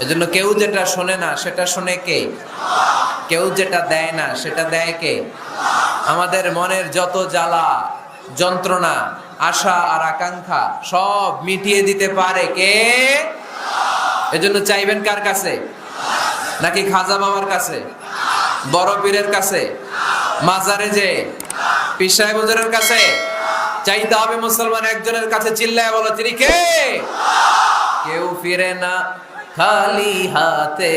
এজন্য কেউ যেটা শোনে না সেটা শোনে কে? কেউ যেটা দেয় না সেটা দেয় কে? আমাদের মনের যত জ্বালা যন্ত্রণা আশা আর আকাঙ্ক্ষা সব মিটিয়ে দিতে পারে কে? এজন্য চাইবেন কার কাছে? নাকি খাজা বাবার কাছে, বড় পীরের কাছে, মাজারে যে পীর সাহেব হুজুরের কাছে? চাইতে হবে মুসলমান একজনের কাছে, চিল্লায় বলো তিনি কে? কেউ ফিরে না খালি হাতে,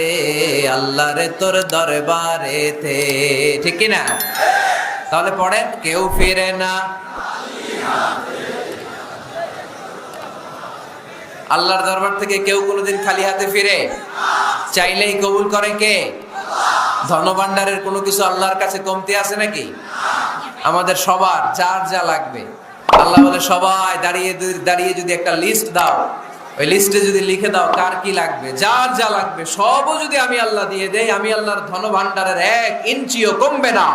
আল্লাহরে তোর দরবারেতে, ঠিক কি না? তাহলে পড়েন, কেউ ফিরে না আল্লাহর দরবার থেকে, কেউ কোনোদিন খালি হাতে ফিরে? চাইলেই কবুল করে কে? ধনভাণ্ডারের কোনো কিছু আল্লাহর কাছে কমতি আছে নাকি? আমাদের সবার যার যা লাগবে, আল্লাহ বলে সবাই দাঁড়িয়ে দাঁড়িয়ে যদি একটা লিস্ট দাও, ওই লিস্টে যদি লিখে দাও কার কি লাগবে, যার যা লাগবে সবও যদি আমি আল্লাহ দিয়ে দেই, আমি আল্লাহর ধনভাণ্ডারের 1 ইঞ্চিও কমবে না।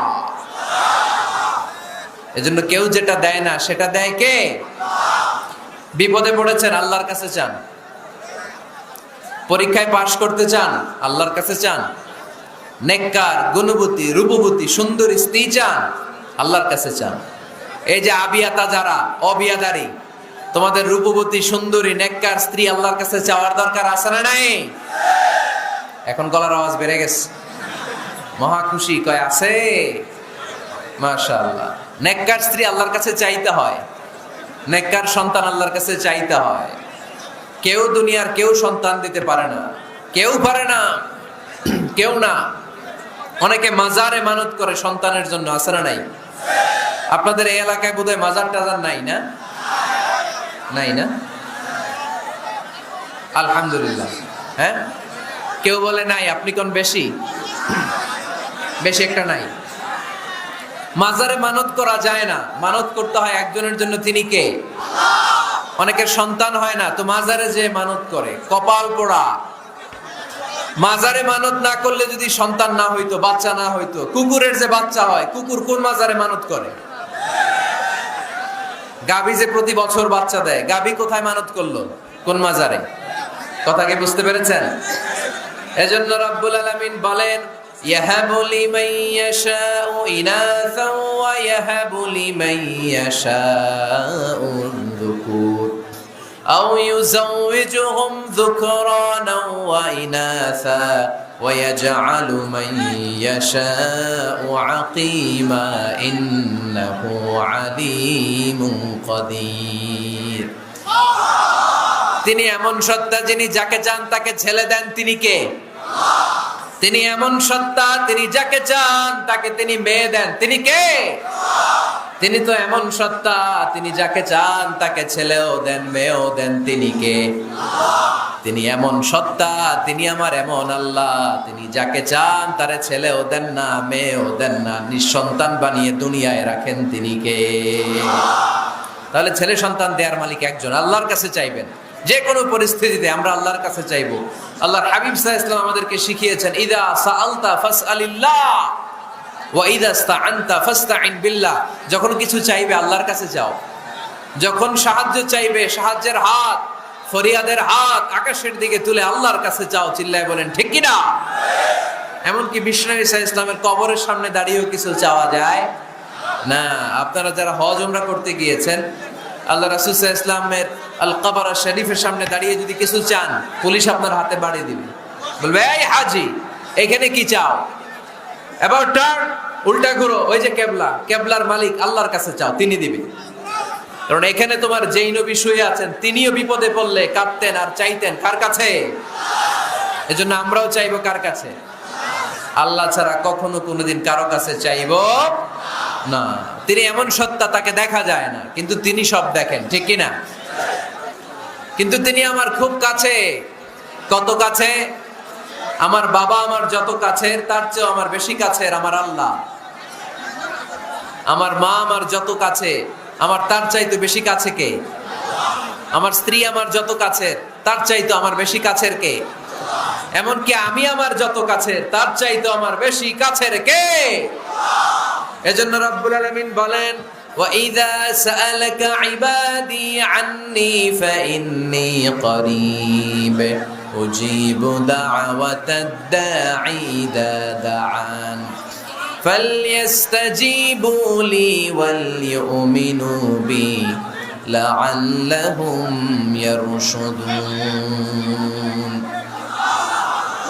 এজন্য কেউ যেটা দেয় না সেটা দেয় কে? বিপদে পড়েছেন, আল্লাহর কাছে চান। পরীক্ষায় পাশ করতে চান, আল্লাহর কাছে চান। নেককার, গুণবতী, রূপবতী, সুন্দরী স্ত্রী চান, আল্লাহর কাছে চান। এই যে আবিয়াতা যারা অবিয়াদারি, তোমাদের রূপবতী সুন্দরী নেককার স্ত্রী আল্লাহর কাছে চাওয়ার দরকার আছে না নাই? এখন গলার আওয়াজ বেড়ে গেছে, মহা খুশি, কয় আছে। মাশাআল্লাহ। নেককার স্ত্রী আল্লাহর কাছে চাইতে হয়, নেককার সন্তান আল্লাহর কাছে চাইতে হয়। কেউ দুনিয়ার কেউ সন্তান দিতে পারে না, কেউ পারে না, কেউ না। অনেকে মাজারে মানত করে সন্তানের জন্য, আছে না নাই? আপনাদের এই এলাকায় বোধহয় মাজার টাজার নাই না? নাই না? আলহামদুলিল্লাহ। হ্যাঁ, কেউ বলে নাই, আপনি কোন বেশি? বেশি একটা নাই। মাজারে মানত করা যায় না, মানত করতে হয় একজনের জন্য, তিনি কে? অনেকের সন্তান হয় না, তো মাজারে যে মানত করে, কপাল পোড়া। মাজারে মানত না করলে যদি সন্তান না হইতো, বাচ্চা না হইতো, কুকুরের যে বাচ্চা হয়, কুকুর কোন মাজারে মানত করে? গাভী যে প্রতি বছর বাচ্চা দেয়, গাভী কোথায় মানত করলো? কোন মাজারে? কথা কি বুঝতে পেরেছেন? এজন্য রাব্বুল আলামিন বলেন, ইয়াহাবু লিমান ইয়াশাউ ইনাসাও ওয়া ইয়াহাবু লিমান ইয়াশাউ যুকুর আও ইউযাওয়িজুহুম যুকরানাও ওয়া ইনাসা ওয়া ইয়াজআলু মান ইয়াশাউ আকিমা ইন্নাহু আলীমুন কাদির। তিনি এমন সত্তা, যিনি যাকে চান তাকে ছেলে দেন, তিনি কে? তিনি এমন সত্তা, তিনি যাকে চান তাকে তিনি মেয়ে দেন, তিনি কে? তিনি তো এমন সত্তা, তিনি যাকে চান তাকে ছেলেও দেন মেয়েও দেন, তিনি কে? তিনি এমন সত্তা, তিনি আমার এমন আল্লাহ, তিনি যাকে চান তারে ছেলেও দেন না মেয়েও দেন না, নিঃসন্তান বানিয়ে দুনিয়ায় রাখেন, তিনি কে? তাহলে ছেলে সন্তান দেওয়ার মালিক একজন, আল্লাহর কাছে চাইবেন। যে কোনো পরিস্থিতিতে আমরা আল্লাহর কাছে চাইবো। আল্লাহর হাবিব সাল্লাল্লাহু আলাইহি ওয়াসাল্লাম আমাদেরকে শিখিয়েছেন, ইদা সাআলতা ফাসআলিল্লাহ ওয়া ইদা ইসতাআনতা ফাসতাইন বিল্লাহ। যখন কিছু চাইবে আল্লাহর কাছে চাও, যখন সাহায্য চাইবে সাহায্যের হাত, ফরিয়াদের হাত আকাশের দিকে তুলে আল্লাহর কাছে চাও। চিল্লায় বলেন ঠিক কি না? এমনকি বিষ্ণু নবী সাল্লাল্লাহু আলাইহি ওয়াসাল্লামের কবরের সামনে দাঁড়িয়েও কিছু চাওয়া যায় না। আপনারা যারা হজ উমরা করতে গিয়েছেন, আল্লাহ রাসূল সাল্লাল্লাহু আলাইহি ওয়াসাল্লামের আল কবর শরীফের সামনে দাঁড়িয়ে যদি কিছু চান, পুলিশ আপনার হাতে বাড়ি দিবে, বলবে এই হাজি এখানে কি চাও? এবার টার্ন, উল্টা ঘুরো, ওই যে কেবলা, কেবলার মালিক আল্লাহর কাছে চাও, তিনি দিবে। কারণ এখানে তোমার যেই নবী শুয়ে আছেন, তিনিও বিপদে পড়লে কাঁদতেন আর চাইতেন কার কাছে? এজন্য আমরাও চাইবো কার কাছে? আল্লাহ ছাড়া কখনো কোনোদিন কারো কাছে চাইবো না। তিনি এমন সত্তা, তাকে দেখা যায় না, কিন্তু তিনি সব দেখেন, ঠিক কি না? কিন্তু তিনি আমার খুব কাছে। কত কাছে? আমার বাবা আমার যত কাছের, তার চেয়েও আমার বেশি কাছের আমার আল্লাহ। আমার মা আমার যত কাছে, আমার তার চাইতে বেশি কাছে কে? আমার স্ত্রী আমার যত কাছের, তার চাইতে আমার বেশি কাছের কে? এমনকি আমি আমার যত কাছের, তার চাইতে আমার বেশি কাছের কে? এজন্য রব্বুল আলামিন বলেন, وَإِذَا سَأَلَكَ عِبَادِي عَنِّي فَإِنِّي قَرِيبٌ أجيب دعوة الداعي إذا دعان فليستجيبوا لي وليؤمنوا بي لعلهم يرشدون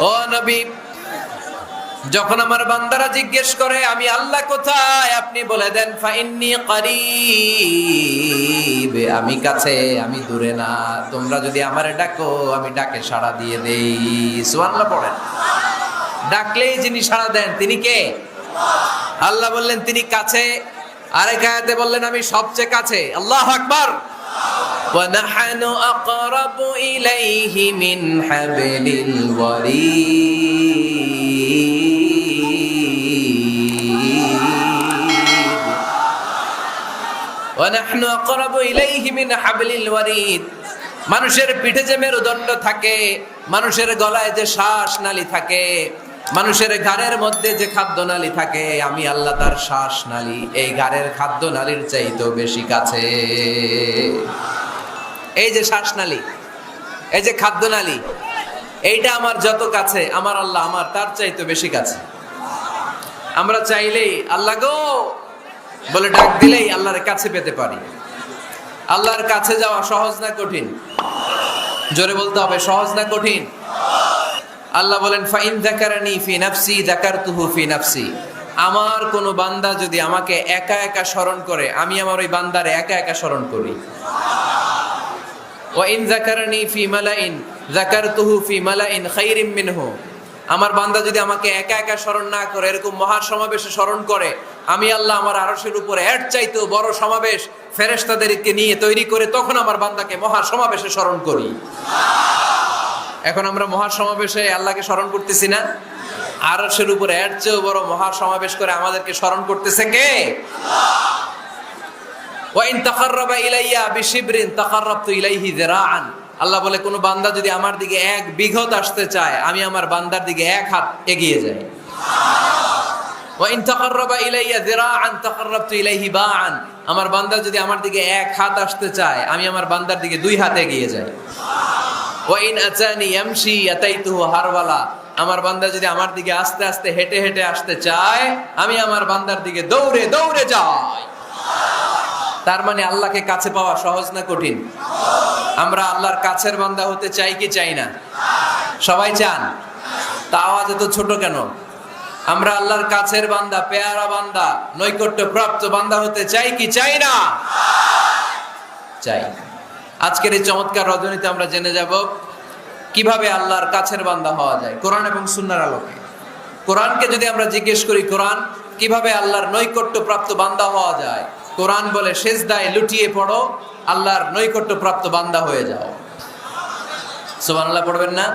ও নবী যখন আমার বান্দারা জিজ্ঞেস করে আমি আল্লাহ কোথায় আপনি বলে দেন ফাইন্নী করিব আমি কাছে আমি দূরে না তোমরা যদি আমারে ডাকো আমি ডাকে সাড়া দিয়ে দেই সুবহানাল্লাহ পড়েন ডাকলেই যিনি সাড়া দেন তিনি কে আল্লাহ বললেন তিনি কাছে আরেক আয়াতে বললেন আমি সবচেয়ে কাছে আল্লাহু আকবার ওয়া নাহনু আকরাবু ইলাইহি মিন হাবলিল ওয়ারিদ ওয়া নাহনু আকরাবু ইলাইহি মিন হাবলিল ওয়ারিদ মানুষের পিঠে যে মেরুদণ্ড থাকে মানুষের গলায় যে শ্বাস নালী থাকে মানুষের ঘাড়ের মধ্যে যে খাদ্য নালী থাকে আমি আল্লাহ তার শ্বাস নালী এই ঘাড়ের খাদ্য নালীর চাইতেও বেশি কাছে এই যে শ্বাস নালী এই যে খাদ্য নালী এইটা আমার যত কাছে আমার আল্লাহ আমার তার চাইতেও বেশি কাছে আমরা চাইলেই আল্লাহ গো বলে ডাক দিলেই আল্লাহর কাছে পেতে পারি আল্লাহর কাছে যাওয়া সহজ না কঠিন জোরে বলতে হবে সহজ না কঠিন আল্লাহ বলেন ফাইন যাকারানি ফি নাফসি যাকারতুহু ফি নাফসি আমার কোন বান্দা যদি আমাকে একা একা স্মরণ করে আমি আমার ওই বান্দারে একা একা স্মরণ করি ওয়া ইন যাকারানি ফি মালাইন যাকারতুহু ফি মালাইন খাইরিম মিনহু আমার বান্দা যদি আমাকে একা একা স্মরণ না করে এরকম মহা সমাবেশে স্মরণ করে আমি আল্লাহ আমার আরশের উপরে এর চাইতেও বড় সমাবেশ ফেরেশতাদেরকে নিয়ে তৈরি করে তখন আমার বান্দাকে মহা সমাবেশে স্মরণ করি এখন আমরা মহা সমাবেশে আল্লাহকে স্মরণ করতেছি না আরশের উপরে এর চেয়েও বড় মহা সমাবেশ করে আমাদেরকে স্মরণ করতেছে কে ওয়া ইন তাকাররাবা ইলাইয়া বিশিবরিন তাকাররাবতু ইলাইহি যিরাআন আল্লাহ বলে কোন বান্দা যদি আমার দিকে এক বিঘত আসতে চায় আমি আমার বান্দার দিকে এক হাত এগিয়ে যাই ওয়া ইন তাকাররাবা ইলাইয়া যিরাআন তাকাররাবতু ইলাইহি বাআন আমার বান্দা যদি আমার দিকে এক হাত আসতে চায় আমি আমার বান্দার দিকে দুই হাত এগিয়ে যাই ওয়া ইন আতানি ইয়ামশি আতাইতুহু হারওয়ালা আমার বান্দা যদি আমার দিকে আস্তে আস্তে হেঁটে হেঁটে আসতে চায় আমি আমার বান্দার দিকে দৌড়ে দৌড়ে যাই তার মানে আল্লাহকে কাছে পাওয়া সহজ না কঠিন আমরা আল্লাহর কাছের বান্দা হতে চাই কি চাই না সবাই চান তা আওয়াজ এত ছোট কেন আমরা আল্লাহর কাছের বান্দা পেয়ারা বান্দা নৈকট্য প্রাপ্ত বান্দা হতে চাই কি চাই না চাই আজকের এই চমৎকার রজনীতে আমরা জেনে যাব কিভাবে আল্লাহর কাছের বান্দা হওয়া যায় কোরআন এবং সুন্নাহর আলোকে কোরআনকে যদি আমরা জিজ্ঞেস করি কোরআন কিভাবে আল্লাহর নৈকট্য প্রাপ্ত বান্দা হওয়া যায় কোরআন বলে সেজদায় লুটিয়ে পড়ো আল্লাহর নৈকট্য প্রাপ্ত বান্দা হয়ে যাও সুবহানাল্লাহ পড়বেন না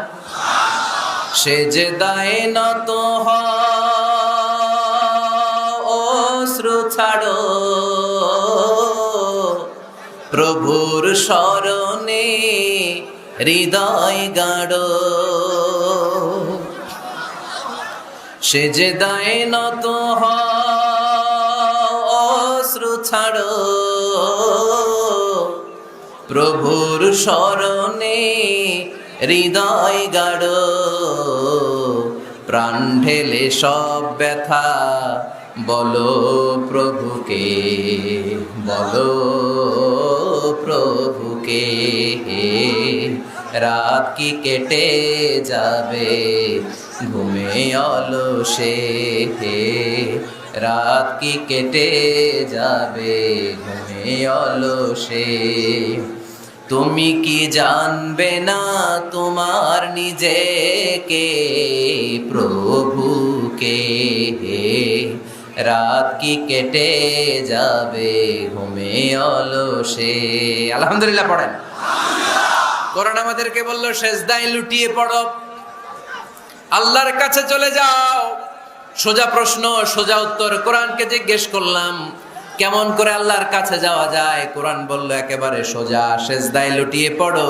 সেজদায় নত হও অশ্রু ছাড়ো প্রভুর শরণে হৃদয় গাড়ো সেজদায় নত হও অশ্রু ছাড়ো প্রভুর শরণে হৃদয় গাড়ো প্রাণ ঢেলে সব ব্যথা বলো প্রভুকে বলো প্রভুকে রাত কি কেটে যাবে ঘুমে অলসে রাত কি কেটে যাবে ঘুমে অলসে তুমি কি জানবে না তোমার নিজেকে প্রভুকে রাত কি কেটে যাবে ঘুমে অলসে আলহামদুলিল্লাহ পড়েন কোরআন আমাদেরকে বললো সেজদায় লুটিয়ে পড়ো আল্লাহর কাছে চলে যাও সোজা প্রশ্ন সোজা উত্তর কোরআনকে জিজ্ঞেস করলাম কেমন করে আল্লাহর কাছে যাওয়া যায় কোরআন বলল একেবারে সোজা সেজদায় লুটিয়ে পড়ো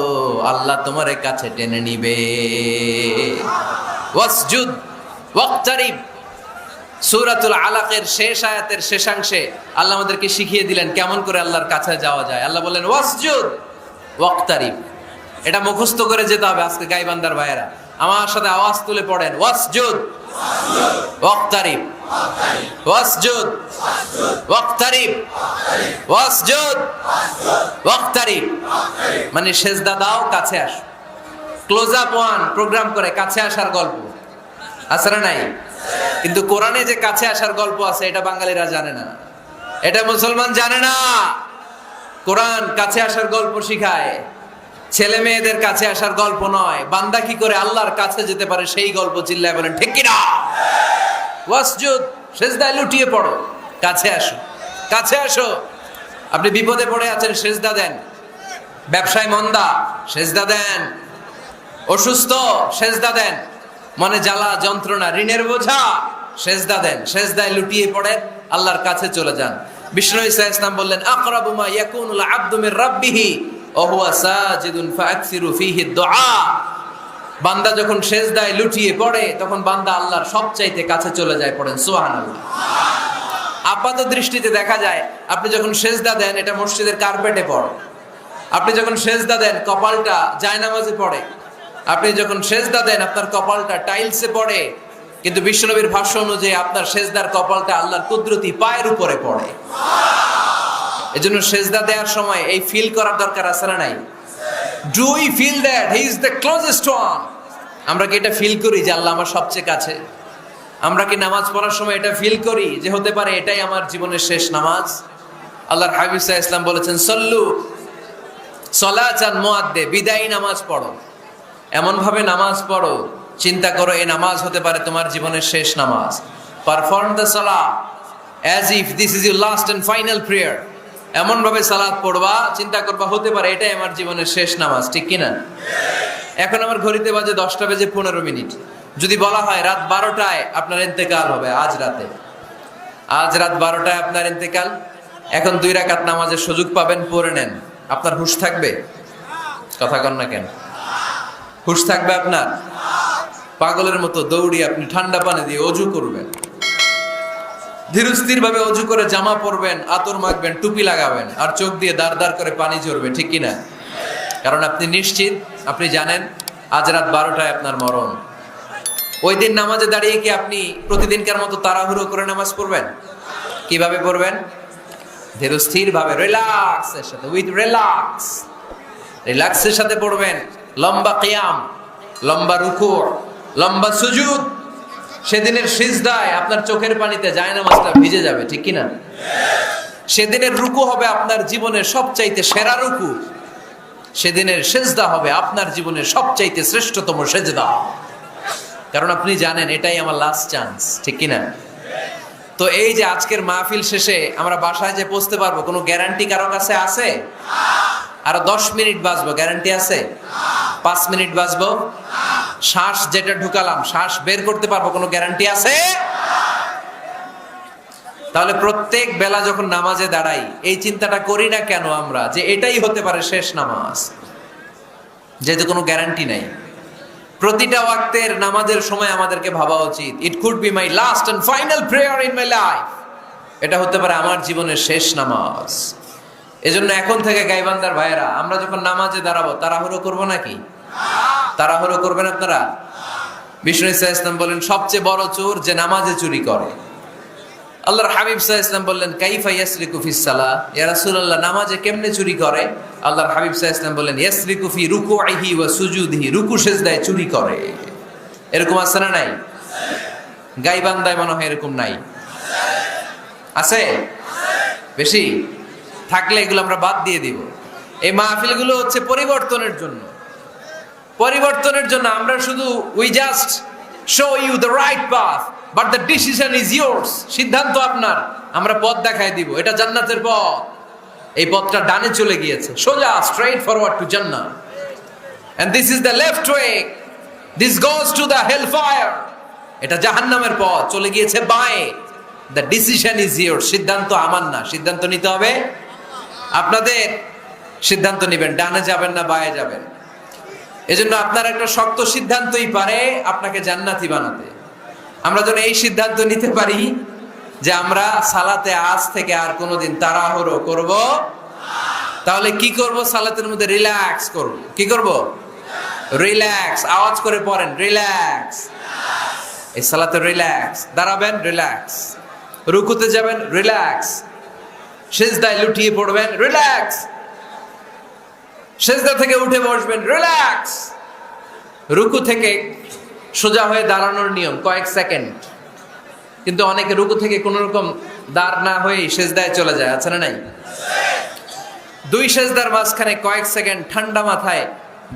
আল্লাহ তোমার কাছে টেনে নিবে ওয়াসজুদ ওয়াক্তারিব সূরাতুল আলাকের শেষ আয়াতের শেষাংশে আল্লাহ আমাদেরকে শিখিয়ে দিলেন কেমন করে আল্লাহর কাছে যাওয়া যায় আল্লাহ বললেন ওয়াসজুদ ওয়াক্তারিব এটা মুখস্থ করে যেতে হবে আজকে গাইবান্দার ভাইয়েরা। আমার সাথে আওয়াজ তুলে পড়েন, ওয়াসজুদ ওয়াক্তারিব, ওয়াসজুদ ওয়াক্তারিব, ওয়াসজুদ ওয়াক্তারিব। মানে সেজদা দাও, কাছে আসো। ক্লোজ আপ ওয়ান প্রোগ্রাম করে কাছে আসার গল্প আছে না নাই? কিন্তু কোরআনে যে কাছে আসার গল্প আছে এটা বাঙালিরা জানে না, এটা মুসলমান জানে না। কোরআন কাছে আসার গল্প শিখায়, ছেলে মেয়েদের কাছে আসার গল্প নয়। বান্দা কি করে আল্লাহর কাছে যেতে পারে সেই গল্প। চিল্লায় বলেন ঠিক কিনা? ওয়াসজুদ, সেজদায় লুটিয়ে পড়ো, কাছে আসো, কাছে আসো। আপনি বিপদে পড়ে আছেন, সেজদা দেন। ব্যবসায় মন্দা, সেজদা দেন। অসুস্থ, সেজদা দেন। মনে জ্বালা যন্ত্রণা, ঋণের বোঝা, সেজদা দেন। সেজদায় লুটিয়ে পড়েন, আল্লাহর কাছে চলে যান। বিষ্ণু ঈসা ইসলাম বললেন, আকরাবু মা ইয়াকুনুল আবদু মির রাব্বিহি ওয়া হুয়া সাজিদুন ফাআকসিরু ফীহি দুআ। বান্দা যখন সেজদায় লুটিয়ে পড়ে তখন বান্দা আল্লাহর সবচাইতে কাছে চলে যায়। পড়েন সুবহানাল্লাহ। আপাত দৃষ্টিতে দেখা যায় আপনি যখন সেজদা দেন এটা মসজিদের কার্পেটে পড়ে, আপনি যখন সেজদা দেন কপালটা জায়নামাজে পড়ে, আপনি যখন সেজদা দেন আপনার কপালটা টাইলসে পড়ে। কিন্তু বিশ্বনবীর ভাষ্য অনুযায়ী আপনার সেজদার কপালটা আল্লাহর কুদরতি পায়ের উপরে পড়ে। এজন্য সেজদা দেওয়ার সময় এই ফিল করার দরকার আছে না নাই? Do we feel that he is the closest one? আমরা কি এটা ফিল করি যে আল্লাহ আমার সবচেয়ে কাছে? আমরা কি নামাজ পড়ার সময় এটা ফিল করি যে হতে পারে এটাই আমার জীবনের শেষ নামাজ? আল্লাহর হাবিব সাল্লাল্লাহু আলাইহি ওয়াসাল্লাম বলেছেন, সল্লু সলাতান মুআদ্দে, বিদায়ী নামাজ পড়ো। এমন ভাবে নামাজ পড়ো, চিন্তা করো এই নামাজ হতে পারে তোমার জীবনের শেষ নামাজ। Perform the salah as if this is your last and final prayer. এমন ভাবে সালাত পড়বা, চিন্তা করবা হতে পারে এটাই আমার জীবনের শেষ নামাজ। ঠিক কিনা? এখন আমার ঘড়িতে বাজে 10:15। যদি বলা হয় রাত 12টায় আপনার ইন্তেকাল হবে, আজ রাত 12টায় আপনার ইন্তেকাল, এখন 2 রাকাত নামাজের সুযোগ পাবেন, পড়ে নেন। আপনার হুঁশ থাকবে? কথা কন না কেন? হুঁশ থাকবে আপনার? পাগলের মতো দৌড়িয়ে আপনি ঠান্ডা পানি দিয়ে অজু করবেন, ধীরস্থির ভাবে অজু করে জামা পরবেন, আতর মাখবেন, টুপি লাগাবেন, আর চোখ দিয়ে দাঁড় দাঁড় করে পানি ঝরবে। ঠিক কিনা? কারণ আপনি নিশ্চিত, আপনি জানেন আজ রাত 12টায় আপনার মরণ। ওই দিন নামাজে দাঁড়িয়ে কি আপনি প্রতিদিনকার মতো তাড়াহুড়ো করে নামাজ পড়বেন? কিভাবে পড়বেন? ধীরস্থির ভাবে, রিল্যাক্সের সাথে, উইথ রিল্যাক্সের সাথে পড়বেন। লম্বা কিয়াম, লম্বা রুকু, লম্বা সুজুদ। সেদিনের সিজদায় আপনার চোখের পানিতে জায়নামাজটা ভিজে যাবে। ঠিক কিনা? সেদিনের রুকু হবে আপনার জীবনের সবচাইতে সেরা রুকু। সেদিনের সেজদা হবে আপনার জীবনের সবচাইতে শ্রেষ্ঠতম সেজদা। কারণ আপনি জানেন এটাই আমার লাস্ট চান্স। ঠিক কিনা? তো এই যে আজকের মাহফিল শেষে আমরা বাসায় যে পৌঁছতে পারবো, কোনো গ্যারান্টি কারো কাছে আছে? আরো 10 মিনিট বাঁচবো, গ্যারান্টি আছে? 5 মিনিট বাঁচবো, শ্বাস যেটা ঢুকালাম শ্বাস বের করতে পারবো, কোনো গ্যারান্টি আছে? তাহলে প্রত্যেক বেলা যখন নামাজে দাঁড়াই এই চিন্তাটা করি না কেন আমরা যে এটাই হতে পারে শেষ নামাজ, যেহেতু কোনো গ্যারান্টি নাই। প্রতিটা ওয়াক্তের নামাজের সময় আমাদেরকে ভাবা উচিত, it could be my last and final prayer in my life. এটা হতে পারে আমার জীবনের শেষ নামাজ। এজন্য এখন থেকে গাইবান্দার ভাইয়েরা, আমরা যখন নামাজে দাঁড়াবো তাড়াহুড়ো করবো নাকি? তাড়াহুড়ো করবেন আপনারা? বিষ্ণু ইসা ইসলাম বলেন সবচেয়ে বড় চোর যে নামাজে চুরি করে। আল্লাহর হাবিব সাল্লাল্লাহু আলাইহি ওয়াসাল্লাম বললেন, কাইফা ইয়াসরিকু ফিস সালাহ, ইয়া রাসূলুল্লাহ নামাজে কেমনে চুরি করে? আল্লাহর হাবিব সাল্লাল্লাহু আলাইহি ওয়াসাল্লাম বললেন, ইয়াসরিকু ফি রুকুইহি ওয়া সুজুদিহি, রুকু সিজদায় চুরি করে। এরকম আছে না নাই? গাইবান্দায় মনে হয় এরকম নাই, আছে? বেশি থাকলে এগুলো আমরা বাদ দিয়ে দিব। এই মাহফিলগুলো হচ্ছে পরিবর্তনের জন্য, আমরা শুধু we just show you the right path but the decision is yours. সিদ্ধান্ত আপনার, আমরা পথ দেখাই দিব। এটা জান্নাতের পথ, এই পথটা ডানে চলে গিয়েছে, সোজা স্ট্রেইট ফরওয়ার্ড টু জান্নাহ, and this is the left way, this goes to the hell fire. এটা জাহান্নামের পথ, চলে গিয়েছে বাঁয়ে। দ্য ডিসিশন ইজ ইয়োর্স, সিদ্ধান্ত আমার না, সিদ্ধান্ত নিতে হবে আপনাদের। সিদ্ধান্ত নেবেন, ডানে যাবেন না বাঁয়ে যাবেন। এজন্য আপনার একটা শক্ত সিদ্ধান্তই পারে আপনাকে জান্নাতি বানাতে। আমরা যেন এই সিদ্ধান্ত নিতে পারি যে আমরা সালাতে আজ থেকে আর কোনোদিন তাড়াহুড়ো করব তাহলে কি করব? সালাতের মধ্যে রিল্যাক্স করব। কি করব? রিল্যাক্স। আওয়াজ করে পড়েন, রিল্যাক্স। এই সালাতে রিল্যাক্স। দাঁড়াবেন, রিল্যাক্স। রুকুতে যাবেন, রিল্যাক্স। সিজদায় লুটিয়ে পড়বেন, রিল্যাক্স। সিজদা থেকে উঠে বসবেন, রিল্যাক্স। রুকু থেকে সোজা হয়ে দাঁড়ানোর নিয়ম কয়েক সেকেন্ড, কিন্তু অনেকে রুকু থেকে কোন রকম দাঁড় না হয়ে সিজদায় চলে যায়, আছে না নাই? দুই সিজদার মাঝখানে কয়েক সেকেন্ড ঠান্ডা মাথায়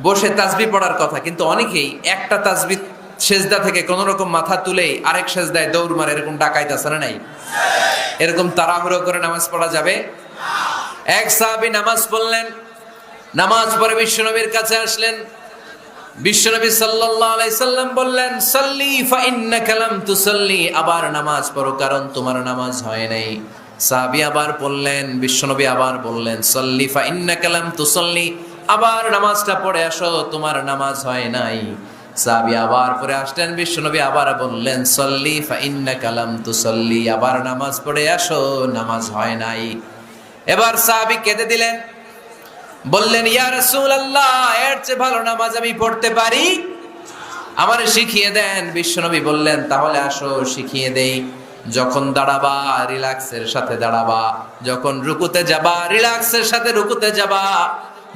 বসে তাসবিহ পড়ার কথা, কিন্তু অনেকেই একটা তাসবিহ সিজদা থেকে কোন রকম মাথা তুলেই আরেক সিজদায় দৌড় মারে, এরকম ডাকাইত, আছে না নাই? এরকম তাড়াহুড়ো করে নামাজ পড়া যাবে? এক সাহাবী নামাজ পড়লেন, নামাজ পড়ে বিশ্বনবীর কাছে আসলেন। বিশ্বনবী সাল্লাল্লাহু আলাইহি সাল্লাম বললেন, সাল্লি ফা ইন্নাকা লাম তুসাল্লি, আবার নামাজ পড়ো কারণ তোমার নামাজ হয় নাই। সাহাবী আবার বললেন, বিশ্বনবী আবার বললেন, সাল্লি ফা ইন্নাকা লাম তুসাল্লি, আবার নামাজটা পড়ে আসো, তোমার নামাজ হয় নাই। সাহাবী আবার পড়ে আসলেন, বিশ্বনবী আবার বললেন, সাল্লি ফা ইন্নাকা লাম তুসাল্লি, আবার নামাজ পড়ে আসো, নামাজ হয় নাই। এবার সাহাবী কেঁদে দিলেন, বললেন, ইয়া রাসূলুল্লাহ, এর চেয়ে ভালো নামাজ আমি পড়তে পারি, আমারে শিখিয়ে দেন। বিশ্বনবী বললেন, তাহলে আসো শিখিয়ে দেই। যখন দাঁড়াবা রিল্যাক্সের সাথে দাঁড়াবা, যখন রুকুতে যাবা রিল্যাক্সের সাথে রুকুতে যাবা,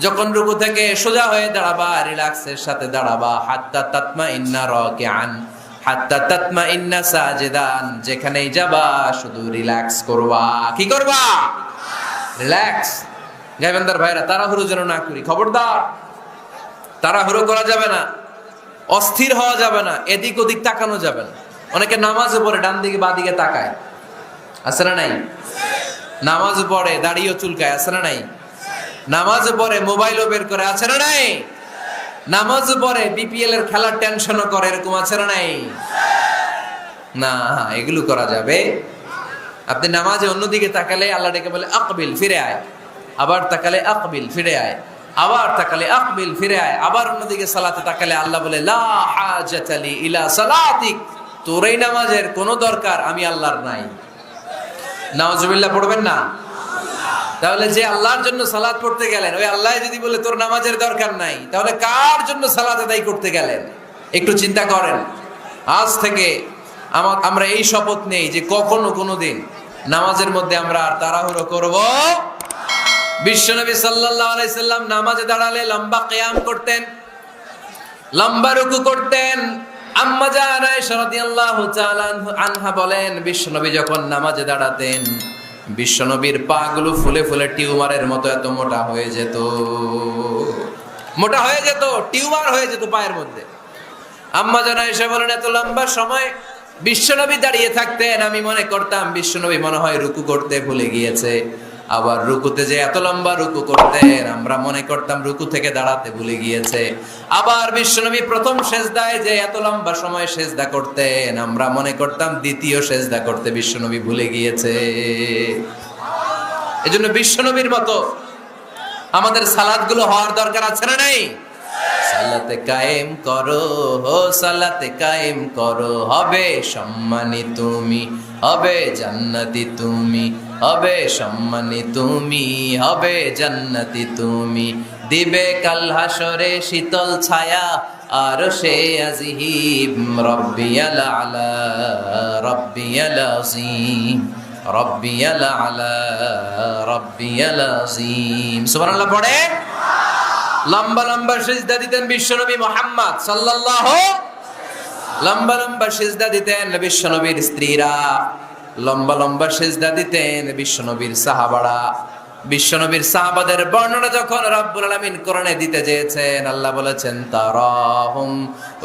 যখন রুকু থেকে সোজা হয়ে দাঁড়াবা রিল্যাক্সের সাথে দাঁড়াবা। হাত্তা তাতমাইন্না রাকিআন, হাত্তা তাতমাইন্না সাজিদান, যেখানেই যাবা শুধু রিল্যাক্স করবা। কি করবা? রিল্যাক্স। গাইবান্দার ভাইরা, তাড়াহুড়ো যেন না করি, খবরদার। তাড়াহুড়ো করা যাবে না, অস্থির হওয়া যাবে না, এদিক ওদিক তাকানো যাবে না। অনেকে নামাজে পড়ে ডান দিকে বা দিকে তাকায়, আছে না নাই? নামাজ পড়ে দাড়িও চুলকায়, আছে না নাই? নামাজ পড়ে মোবাইলও বের করে, আছে না নাই? নামাজ পড়ে বিপিএল এর খেলার টেনশনও করে, এরকম আছে না নাই? না, এগুলো করা যাবে? আপনি নামাজে অন্যদিকে তাকালে আল্লাহ ডেকে বলে, আকবিল, ফিরে আয়। আবার তাকালে আকবিল, ফিরে আয়। আবার তাকালে আকবিল, ফিরে আয়। আবার অন্যদিকে সালাতে তাকালে আল্লাহ বলে, লা হাজাতা লি ইলা সালাতিক, তোর এই নামাজের কোনো দরকার আমি আল্লাহর নাই। নাউজুবিল্লাহ পড়বেন না? তাহলে যে আল্লাহর জন্য সালাত পড়তে গেলেন, ওই আল্লাহ যদি বলে তোর নামাজের দরকার নাই, তাহলে কার জন্য সালাত আদায় করতে গেলেন? একটু চিন্তা করেন। আজ থেকে আমরা এই শপথ নেই যে কখনো কোনোদিন নামাজের মধ্যে আমরা আর তাড়াহুড়ো করব। বিশ্বনবী সাল্লাল্লাহু আলাইহি সাল্লাম নামাজে দাঁড়ালে লম্বা কিয়াম করতেন, লম্বা রুকু করতেন। আম্মা জান আয়েশা রাদিয়াল্লাহু তাআলা আনহা বলেন, বিশ্বনবী যখন নামাজে দাঁড়াতেন, বিশ্বনবীর পা গুলো ফুলে ফুলে টিউমারের মতো এত মোটা হয়ে যেত, মোটা হয়ে যেত, টিউমার হয়ে যেত পায়ের মধ্যে। আম্মা জান আয়েশা বলেন, এত লম্বা সময় বিশ্বনবী দাঁড়িয়ে থাকতেন, আমি মনে করতাম বিশ্বনবী মনে হয় রুকু করতে ভুলে গিয়েছে। আবার রুকুতে যে এত লম্বা রুকু করতেন, আমরা মনে করতাম রুকু থেকে দাঁড়াতে ভুলে গিয়েছে। আবার বিশ্বনবী প্রথম সেজদায় যে এত লম্বা সময় সেজদা করতেন, আমরা মনে করতাম দ্বিতীয় সেজদা করতে বিশ্বনবী ভুলে গিয়েছে। এজন্য বিশ্বনবীর মতো আমাদের সালাতগুলো হওয়ার দরকার আছে না নাই? সালাতে কায়েম করো, হো সালাতে কায়েম করো, হবে সম্মানী তুমি, হবে জান্নাতি তুমি, হবে সম্মানী তুমি, হবে জান্নাতি তুমি। দিবে কাল হাসরে শীতল ছায়া আরশে আজিম, রব্বিয়াল আলা, রব্বিয়াল আযীম, রব্বিয়াল আলা, রব্বিয়াল আযীম। সুবহানাল্লাহ পড়ে। লম্বা লম্বা সিজদা দিতেন বিশ্বনবী মুহাম্মদ সাল্লাল্লাহু, লম্বা লম্বা সিজদা দিতেন বিশ্বনবীর স্ত্রীরা, লম্বা লম্বা সিজদা দিতেন বিশ্বনবীর সাহাবারা। বিশ্বনবীর সাহাবাদের বর্ণনা যখন রব্বুল আলামিন কোরআনে দিতে চেয়েছেন, আল্লাহ বলেছেন, তারাহুম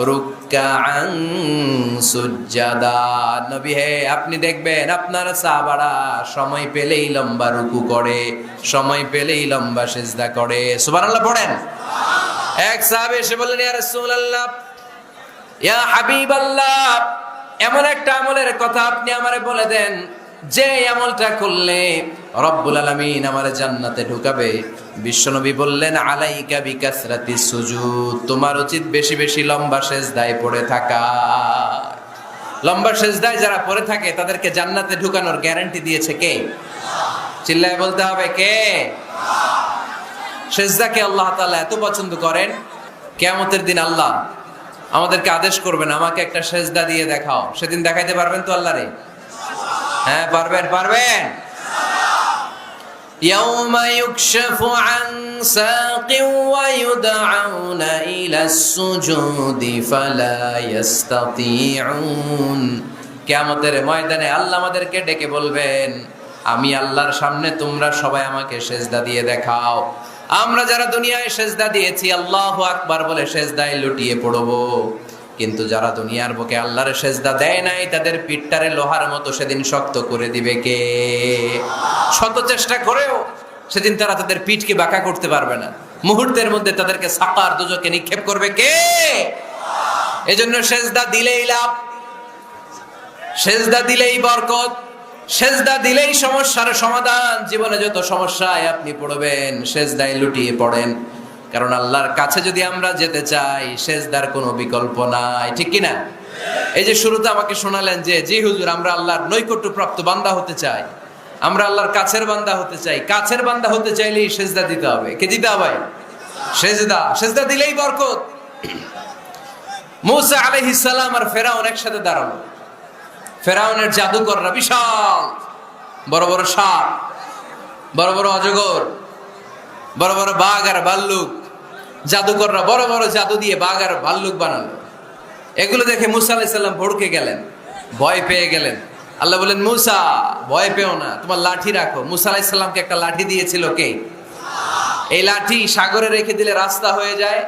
রুকআন সুজদা, নবী হে আপনি দেখবেন আপনার সাহাবারা সময় পেলেই লম্বা রুকু করে, সময় পেলেই লম্বা সিজদা করে। সুবহানাল্লাহ পড়েন। এক সাহাবী এসে বললেন, ইয়া রাসূলুল্লাহ, ইয়া হাবিবাল্লাহ, এমন একটা আমলের কথা আপনি আমারে বলে দেন যে আমলটা করলে রব্বুল আলামিন আমারে জান্নাতে ঢুকাবে। বিশ্বনবী বললেন, আলাইকা বিকাসরাতিস সুজুদ, তোমার উচিত বেশি বেশি লম্বা সিজদায় পড়ে থাকা। লম্বা সিজদায় যারা পড়ে থাকে তাদেরকে জান্নাতে ঢুকানোর গ্যারান্টি দিয়েছে কে? চিল্লায় বলতে হবে কে? সেজদাকে আল্লাহ তাআলা এত পছন্দ করেন, কিয়ামতের দিন আল্লাহ আমাদেরকে আদেশ করবেন, আমাকে একটা সেজদা দিয়ে দেখাও। সেদিন দেখাইতে পারবেন তো আল্লাহরে? হ্যাঁ, পারবেন, পারবেন। يوم يكشف عن ساق ويدعون إلى السجود فلا يستطيعون। কিয়ামতের ময়দানে আল্লাহ আমাদেরকে ডেকে বলবেন, আমি আল্লাহর সামনে তোমরা সবাই আমাকে সেজদা দিয়ে দেখাও। আমরা যারা দুনিয়ায় সেজদা দিয়েছি আল্লাহু আকবার বলে সেজদায় লুটিয়ে পড়ব, কিন্তু যারা দুনিয়ার বুকে আল্লাহর সেজদা দেয় নাই তাদের পিঠটারে লোহার মতো সেদিন শক্ত করে দিবে কে? শত চেষ্টা করেও সেদিন তারা তাদের পিঠকে বাঁকা করতে পারবে না। মুহূর্তের মধ্যে তাদেরকে সাকার দুজকে নিক্ষেপ করবে কে? এজন্য সেজদা দিলেই লাভ, সেজদা দিলেই বরকত, সেজদা দিলেই সমস্যার সমাধান। জীবনে যত সমস্যায় আপনি পড়বেন সেজদায় লুটিয়ে পড়েন, কারণ আল্লাহর কাছে যদি আমরা যেতে চাই সেজদার কোনো বিকল্প নাই, ঠিক কিনা? এই যে শুরুতে আমাকে শোনালেন যে জি হুজুর, আমরা আল্লাহর নৈকট্যপ্রাপ্ত বান্দা হতে চাই, আমরা আল্লাহর কাছের বান্দা হতে চাই। কাছের বান্দা হতে চাইলেই সেজদা দিতে হবে। কে দিতে হবে? সেজদা। সেজদা দিলেই বরকত। মুসা আলাইহিস সালাম আর ফেরাউন একসাথে দাঁড়ালো। ফেরাউনের জাদুকররা বিশাল বড় বড় সাপ, বড় বড় অজগর, বড় বড় বাঘ আর ভাল্লুক, জাদুকররা বড় বড় জাদু দিয়ে বাঘ আর ভাল্লুক বানালো। এগুলো দেখে মুসা আলাইহিস সালাম ভড়কে গেলেন, ভয় পেয়ে গেলেন। আল্লাহ বলেন, মুসা ভয় পেও না, তোমার লাঠি রাখো। মুসা আলাইহিস সালামকে একটা লাঠি দিয়েছিল কে? এই লাঠি সাগরে রেখে দিলে রাস্তা হয়ে যায়,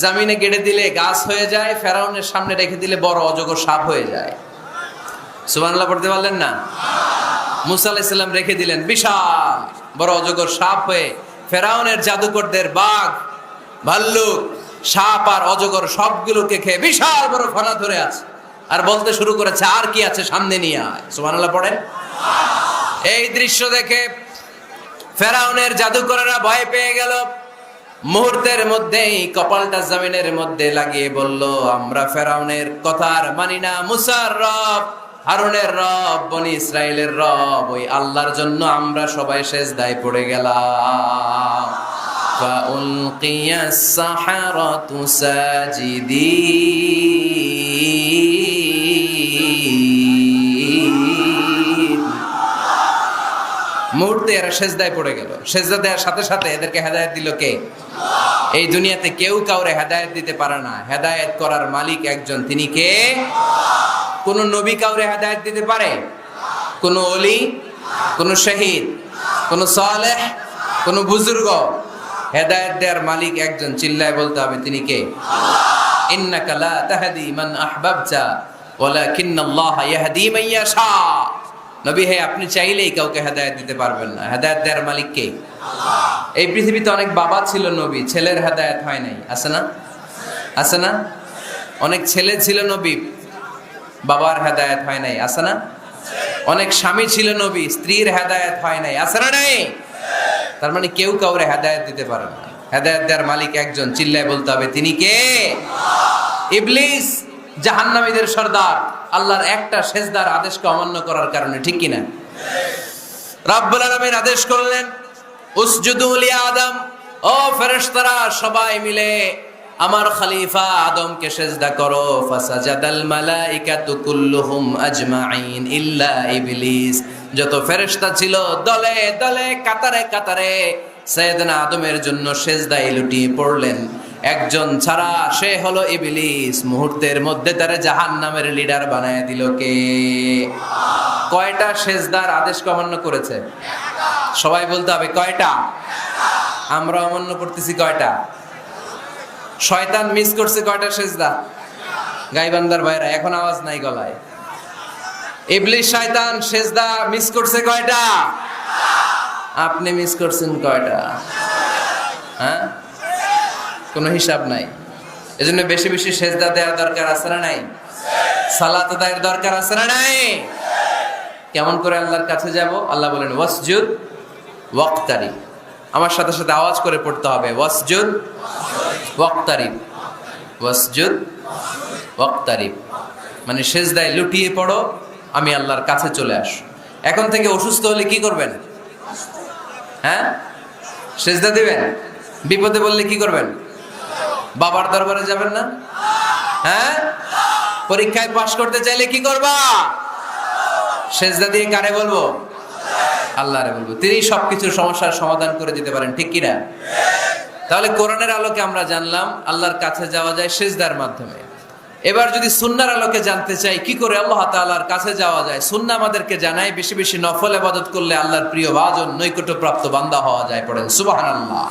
জমিনে গেড়ে দিলে গাছ হয়ে যায়, ফেরাউনের সামনে রেখে দিলে বড় অজগর সাপ হয়ে যায়। সুবহানাল্লাহ পড়তে পারলেন না? মুসা আলাইহিস সালাম রেখে দিলেন বিশাল বড় অজগর সাপ হয়ে। ফেরাউনের জাদুকরদের বাঘ, ভাল্লুক, সাপ আর অজগর সবগুলোকে খেয়ে বিশাল বড় ফনা ধরে আছে, আর বলতে শুরু করেছে, আর কি আছে সামনে নিয়ে আয়। সুবহানাল্লাহ পড়েন। এই দৃশ্য দেখে ফেরাউনের জাদুকরেরা ভয় পেয়ে গেল। মুহূর্তের মধ্যেই কপালটা জমিনের মধ্যে লাগিয়ে বলল, আমরা ফেরাউনের কথা আর মানি না। মুসার রব, হারুনের রব, বনি ইসরাইলের রব, ওই আল্লাহর জন্য আমরা সবাই সেজদায় পড়ে গেলাম। ফাউলকিয়াস সাহারাতু সাজিদিন। মুহূর্তে এরা সেজদায় পড়ে গেল। সেজদা দেওয়ার সাথে সাথে এদেরকে হেদায়েত দিল কে? এই দুনিয়াতে কেউ কাউরে হেদায়েত দিতে পারে না, হেদায়েত করার মালিক একজন, তিনি কে? কোন নবী কাউরে হেদায়েত দিতে পারে? কোন ওলি, কোন শহীদ, কোন সালেহ, কোন বুজুর্গ? হেদায়েত দেওয়ার মালিক একজন, চিল্লায় বলতে হবে তিনি কে? ইন্নাকা লা তাহদি মান আহবাবতা ওয়ালাকিন্নাল্লাহা ইয়াহদি মান ইয়াশা। নবী হে, আপনি চাইলেই কাউকে হেদায়েত দিতে পারবেন না, হেদায়েত দেওয়ার মালিক কে? এই পৃথিবীতে অনেক বাবা ছিল নবী, ছেলের হেদায়েত হয় নাই, আছে না? আছে না? অনেক ছেলে ছিল নবী, বাবার হেদায়েত হয় নাই, আছে না? অনেক স্বামী ছিল নবী, স্ত্রীর হেদায়েত হয় নাই, আছে না? নাই। তার মানে কেউ কাউরে হেদায়েত দিতে পারে না, হেদায়েত দেওয়ার মালিক একজন, চিল্লায় বলতে হবে তিনি কে? ইবলিস জাহান্নামীদের সর্দার, আল্লাহর একটা সেজদার আদেশকে অমান্য করার কারণে, ঠিক কিনা? রব্বুল আলামিন আদেশ করলেন, উসজুদু লি আদম, ও ফেরেশতারা সবাই মিলে আমার খলিফা আদমকে সেজদা করো। ফাসাজাদাল মালাইকাতু কুল্লুহুম আজমাইন ইল্লা ইবলিস। যত ফেরেশতা ছিল দলে দলে কাতারে কাতারে সাইয়েদনা আদমের জন্য সেজদায় লুটিয়ে পড়লেন, একজন ছাড়া, সে হলো ইবলিস। মুহূর্তের মধ্যে তারা জাহান্নামের লিডার বানায় দিল কে? কয়টা সেজদার আদেশ অমান্য করেছে? সবাই বলতে হবে কয়টা? আমরা অমান্য করতেছি কয়টা? শয়তান মিস করছে কয়টা সেজদা? গাইবান্দার ভাইরা এখন আওয়াজ নাই গলায়। ইবলিস শয়তান সেজদা মিস করছে কয়টা? আপনি মিস করছেন কয়টা? হ্যাঁ, কোনো হিসাব নাই। এজন্য বেশি বেশি সেজদা দেওয়ার দরকার আছে না নাই? সালাত আদায়ের দরকার আছে না নাই? কেমন করে আল্লাহর কাছে যাব? আল্লাহ বলেন ওয়াসজুদ ওয়াক্তারিব। আমার সাথে সাথে আওয়াজ করে পড়তে হবে, ওয়াসজুদ ওয়াক্তারিব, ওয়াসজুদ ওয়াক্তারিব। মানে সেজদায় লুটিয়ে পড়ো, আমি আল্লাহর কাছে চলে আসো। এখন থেকে অসুস্থ হলে কি করবেন? হ্যাঁ, সেজদা দিবেন? বিপদে বললে কি করবেন? বাবার দরবারে যাবেন না? হ্যাঁ, পরীক্ষায় পাশ করতে চাইলে কি করবা? সেজদা দিয়ে কারে বলবো? আল্লাহরে বলবো। তিনি সবকিছুর সমস্যার সমাধান করে দিতে পারেন, ঠিক কিনা? তাহলে কোরআনের আলোকে আমরা জানলাম আল্লাহর কাছে যাওয়া যায় সেজদার মাধ্যমে। এবার যদি সুন্নাহর আলোকে জানতে চাই কি করে আল্লাহ তাআলার কাছে যাওয়া যায়, সুন্নাহ আমাদেরকে জানায় বেশি বেশি নফল ইবাদত করলে আল্লাহর প্রিয় ভাজন নৈকট্যপ্রাপ্ত বান্দা হওয়া যায়। পড়েন সুবহানাল্লাহ।